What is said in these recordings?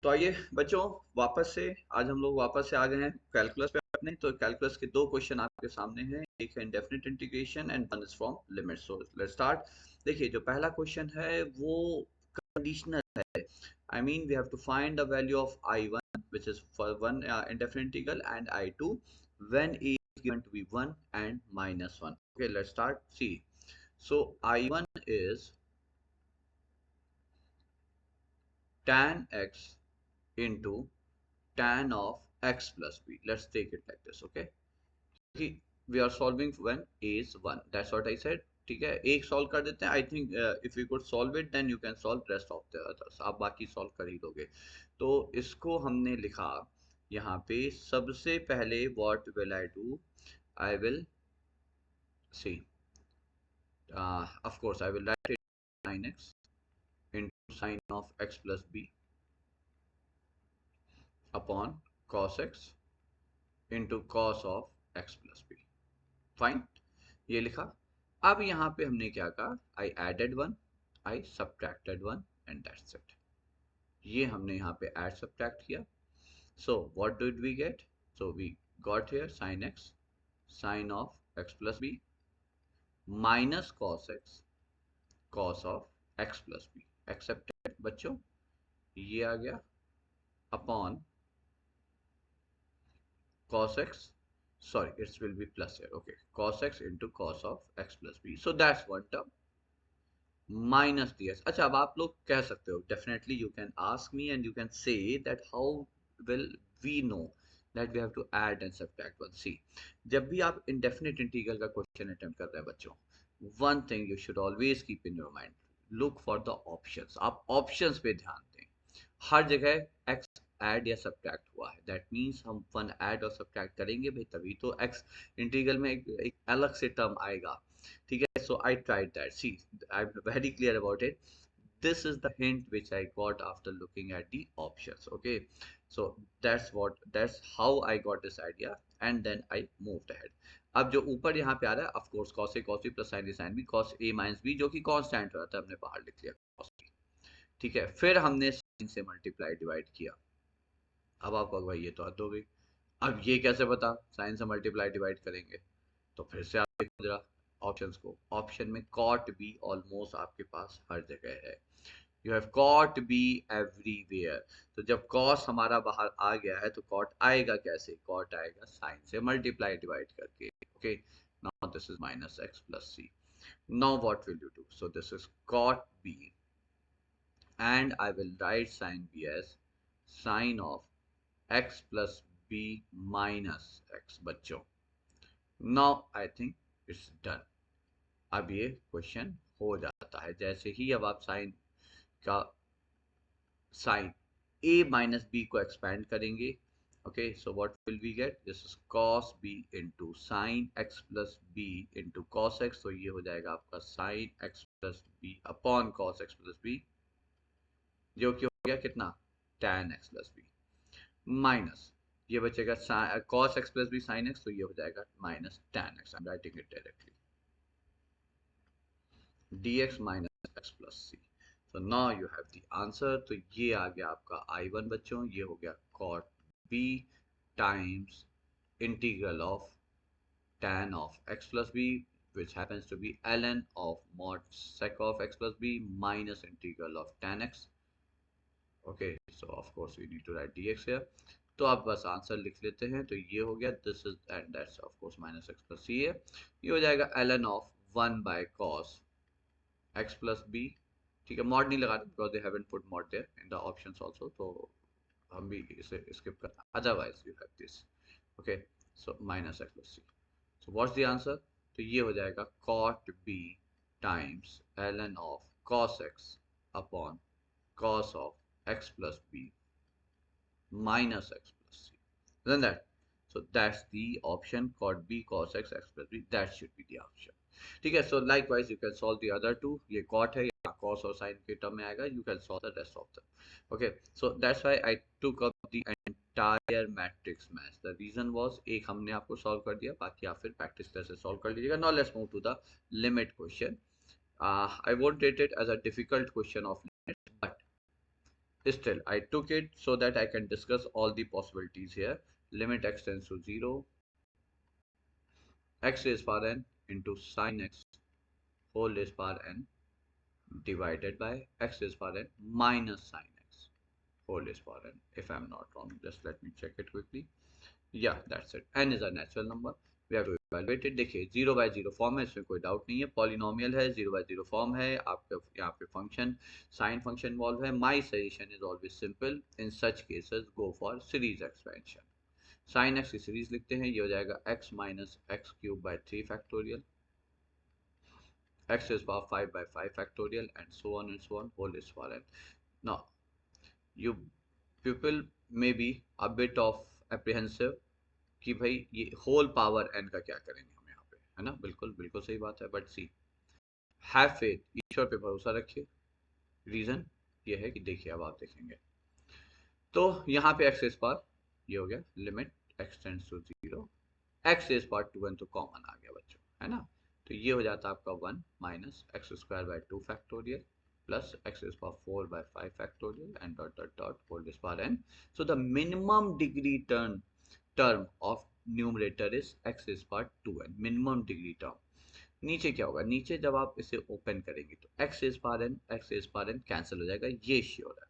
तो आइए बच्चों, वापस से आज हम लोग वापस से आ गए हैं कैलकुलस पे अपने। तो कैलकुलस के दो क्वेश्चन आपके सामने हैं, एक है indefinite integration and one is from limit. So let's start. देखिए जो पहला क्वेश्चन है वो कंडीशनल है। I mean we have to find the value of I1 which is for one indefinite integral and I2 when a is given to be 1 and -1. Okay, let's start. See, so I1 is tan x into tan of x plus b. Let's take it like this. Okay, we are solving when a is 1. That's what I said. ठीक है, एक solve कर देते हैं। I think if you could solve it then you can solve rest of the others. आप बाकी solve कर ही दोगे। तो इसको हमने लिखा यहाँ पे सबसे पहले what will I do, I will see of course I will write it sin x into sin of x plus b upon cos x into cos of x plus b. Fine, ये लिखा। अब यहाँ पे हमने क्या कहा, I added one, I subtracted one and that's it. ये हमने यहाँ पे ऐड सब्ट्रैक्ट किया। So what did we get, so we got here sin x sin of x plus b माइनस cos of x plus b accepted बच्चों, ये आ गया upon cos x, sorry it will be plus here, okay, cos x into cos of x plus b. So that's one term minus ds. अच्छा, अब आप लोग कह सकते हो, definitely you can ask me and you can say that how will we know that we have to add and subtract one. See, जब भी आप indefinite integral का question attempt कर रहे हैं बच्चों, one thing you should always keep in your mind, look for the options. आप options पे ध्यान दें। हर जगह x ऐड या सब्ट्रैक्ट हुआ है, दैट मीन्स हम वन ऐड और सब्ट्रैक्ट करेंगे भाई, तभी तो x इंटीग्रल में एक अलग से टर्म आएगा। ठीक है, so I tried that. See, I'm very clear about it. This is the hint which I got after looking at the options. Okay, so that's how I got this idea and then I moved ahead. अब जो ऊपर यहाँ पे आ रहा है, of course cos a cos b plus sin a sin b cos a minus b, जो कि constant रहता है, हमने बाहर लिख लिया cos b। ठीक है, फिर हमने sin से मल्टीप्लाई डिवाइड किया। अब आपको भाई ये तो हद हो गई, अब ये कैसे पता sin से मल्टीप्लाई डिवाइड करेंगे? तो फिर से आप देखो जरा ऑप्शंस को। ऑप्शन में कॉट बी ऑलमोस्ट आपके पास हर जगह है। You have cot B everywhere. तो जब कॉस हमारा बाहर आ गया है तो कॉट आएगा कैसे? कॉट आएगा साइन से मल्टीप्लाई डिवाइड करके। Okay, now this is minus x plus C. Now what will you do? So this is cot B and I will write sin b as sin of x plus b minus x बच्चों। Now I think it's done. अब ये question हो जाता है जैसे ही अब आप sine का साइन a माइनस b को एक्सपेंड करेंगे। Okay, so what will we get, this is cos b into sin x plus b into cos x। तो ये हो जाएगा आपका sin x plus b upon cos x plus b, जो कि हो गया कितना, tan x plus b minus ये बचेगा cos x plus b sin x। तो ये हो जाएगा minus tan x। I am writing it directly, dx minus x plus c. So now you have the answer. तो ये आ गया आपका I1 बच्चों, ये हो गया cot b times integral of tan of x plus b which happens to be ln of mod sec of x plus b minus integral of tan x. Okay, so of course we need to write dx here. तो आप बस answer लिख लेते हैं। तो ये हो गया, this is and that's of course minus x plus C है। ये हो जाएगा ln ऑफ 1 बाय cos x plus b। ठीक है, मॉड नहीं लगा रहे because they haven't put mod there in the options also, तो हम भी इसे स्किप करना, otherwise you have this. Okay, so minus x plus c. So what's the answer? तो ये हो जाएगा cot b times ln of cos x upon cos of x plus b minus x plus c, then that, so that's the option, cot b cos x x plus b, that should be the option। ठीक है, so likewise you can solve the other two. ये cot है, या cos और sine के term में आएगा, you can solve the rest of the. Okay, so that's why I took up the entire matrix maths. The reason was, एक हमने आपको सॉल्व कर दिया, बाकी आप फिर प्रैक्टिस तरह से सॉल्व कर लीजिएगा। Now let's move to the limit question. I won't rate it as a difficult question of limit, but Still, I took it so that I can discuss all the possibilities here. Limit x tends to 0, x raised power n into sine x whole raised power n divided by x raised power n minus sine x whole raised power n. If I'm not wrong, just let me check it quickly. Yeah, that's it. N is a natural number. We have to evaluate it. देखिए 0/0 form है, इसमें कोई doubt नहीं है. Polynomial है, 0/0 form है. आपका यहाँ पे फंक्शन साइन फंक्शन इन्वॉल्व है. My suggestion is always simple. In such cases go for series expansion. Sine x की सीरीज लिखते हैं. ये हो जाएगा x minus x cube by 3 factorial, x is power 5 by 5 factorial, and so on whole is power n. Now you people may be a bit of apprehensive कि भाई ये whole power n का क्या करेंगे हम यहाँ पे, है ना. बिल्कुल बिल्कुल सही बात है. बट सी, हैव फेथ, ईश्वर पे भरोसा रखिए. रीजन ये है कि देखिए, अब आप देखेंगे तो यहाँ पे एक्स इज पावर ये हो गया. Limit x tends to 0, x is power 2n तो कॉमन आ गया बच्चों, है ना. तो ये हो जाता है आपका 1 minus x square by 2 factorial plus x is power 4 by 5 factorial and dot dot dot whole is power n. So the minimum degree term of numerator is x is power 2n, minimum degree term. नीचे क्या होगा, नीचे जब आप इसे open करेंगे तो x is power n, x is power n cancel हो जाएगा, ये श्योर है.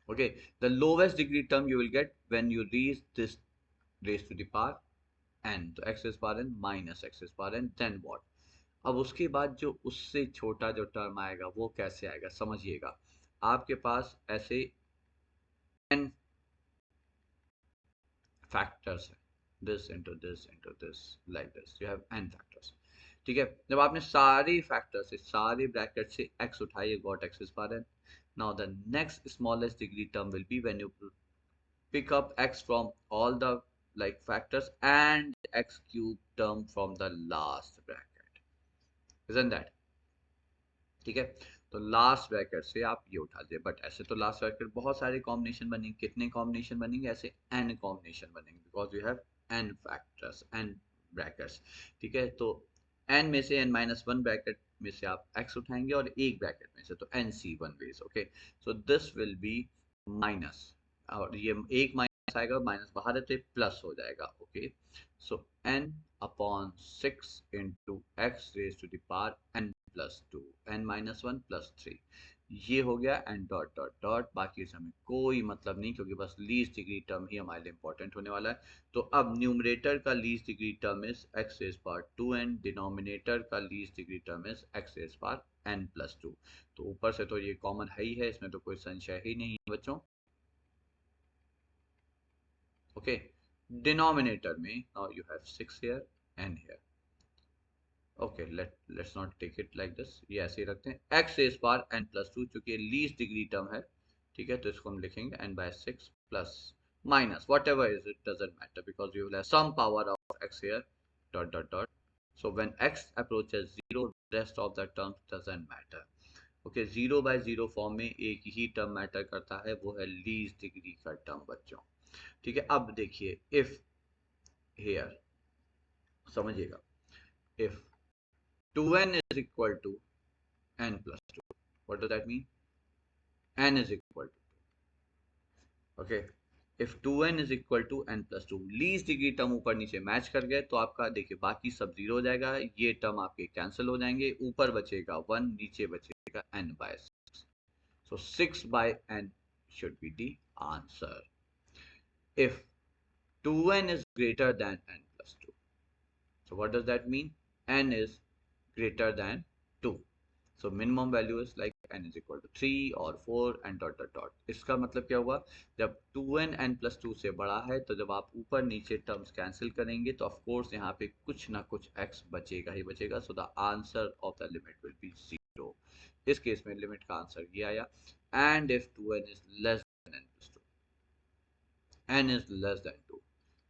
Okay, the lowest degree term you will get when you reach this raise to the power n. तो x is power n minus x is power n, then what. अब उसके बाद जो उससे छोटा जो टर्म आएगा वो कैसे आएगा, समझिएगा. आपके पास ऐसे n factors है, this into this into this like this, you have n factors. ठीक है, जब आपने सारी फैक्टर से सारे ब्रैकेट से x उठाई, you got x is power n. Now the next smallest degree term will be when you pick up x from all the like factors and x cube term from the last bracket, isn't that. ठीक है, तो last bracket से आप ये उठा दे. But ऐसे तो last bracket बहुत सारे कॉम्बिनेशन बनेंगे. कितने कॉम्बिनेशन बनेंगे, ऐसे n कॉम्बिनेशन बनेंगे, because you have n factors, n brackets. ठीक है, तो n में से n माइनस वन ब्रैकेट में से आप x उठाएंगे और एक ब्रैकेट में से, तो nc1 ways. Okay, so this will be minus, और ये एक माइनस आएगा, माइनस बाहर रहते प्लस हो जाएगा. Okay, so n upon 6 into x raise to the power n plus 2, n minus 1 plus 3, ये हो गया. एंड डॉट डॉट डॉट, बाकी से हमें कोई मतलब नहीं, क्योंकि बस लीस्ट डिग्री टर्म ही हमारे लिए इंपॉर्टेंट होने वाला है. तो अब न्यूमरेटर का least degree term is x raise power 2n, denominator का least degree term is x raise power n plus 2. तो ऊपर से तो ये कॉमन है ही है, इसमें तो कोई संशय ही नहीं है बच्चों. ओके, डिनोमिनेटर में now you have 6 here n here. Okay, let's not take it like this, ये ऐसे ही रखते हैं. x is power n plus 2, चूंकि लीस्ट डिग्री टर्म है. ठीक है, तो इसको हम लिखेंगे n by 6 plus minus whatever is, it doesn't matter because you will have some power of x here dot dot dot. So when x approaches 0, rest of the terms doesn't matter. Okay, 0/0 form में एक ही term matter करता है, वो है least degree का term बच्चों. ठीक है, अब देखिए, इफ हियर समझिएगा, if 2n is equal to n plus 2. What does that mean? N is equal to 2. Okay. If 2n is equal to n plus 2, least degree term ऊपर नीचे match कर गए, तो आपका देखिए बाकी सब जीरो हो जाएगा. ये टर्म आपके कैंसिल हो जाएंगे, ऊपर बचेगा 1, नीचे बचेगा n by 6. So 6 by n should be the answer. If 2n is greater than n plus 2, so what does that mean? N is greater than 2. So minimum value is like n is equal to 3 or 4 and dot dot dot. इसका मतलब क्या हुआ, जब 2n n plus 2 से बड़ा है, तो जब आप ऊपर नीचे टर्म्स कैंसिल करेंगे तो ऑफ कोर्स यहाँ पे कुछ ना कुछ x बचेगा ही बचेगा. So the answer of the limit will be 0. इस केस में लिमिट का आंसर ये आया. And if 2n is less than n plus 2, n is less than 2,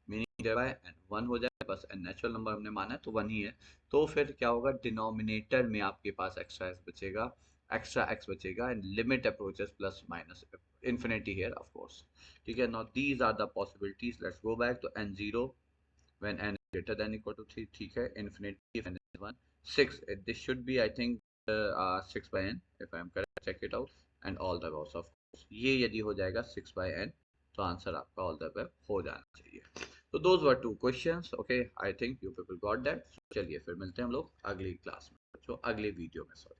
meaning जब n 1 हो जाए, बस n नेचुरल नंबर हमने माना है तो 1 ही है, तो फिर क्या होगा, डिनोमिनेटर में आपके पास एक्स्ट्रा x बचेगा and limit approaches plus minus infinity here of course. ठीक है, now these are the possibilities. Let's go back to n0 when n is greater than equal to 3. ठीक है, infinity n is 1, 6, this should be I think 6 by n if I am correct, check it out. And all the above of course. ये यदि हो जाएगा 6/n तो answer आपका all the above हो जाना चाहिए। तो those were 2 questions. Okay, I think you people got that. चलिए फिर मिलते हैं हम लोग अगली क्लास में, जो अगले वीडियो में। सॉरी।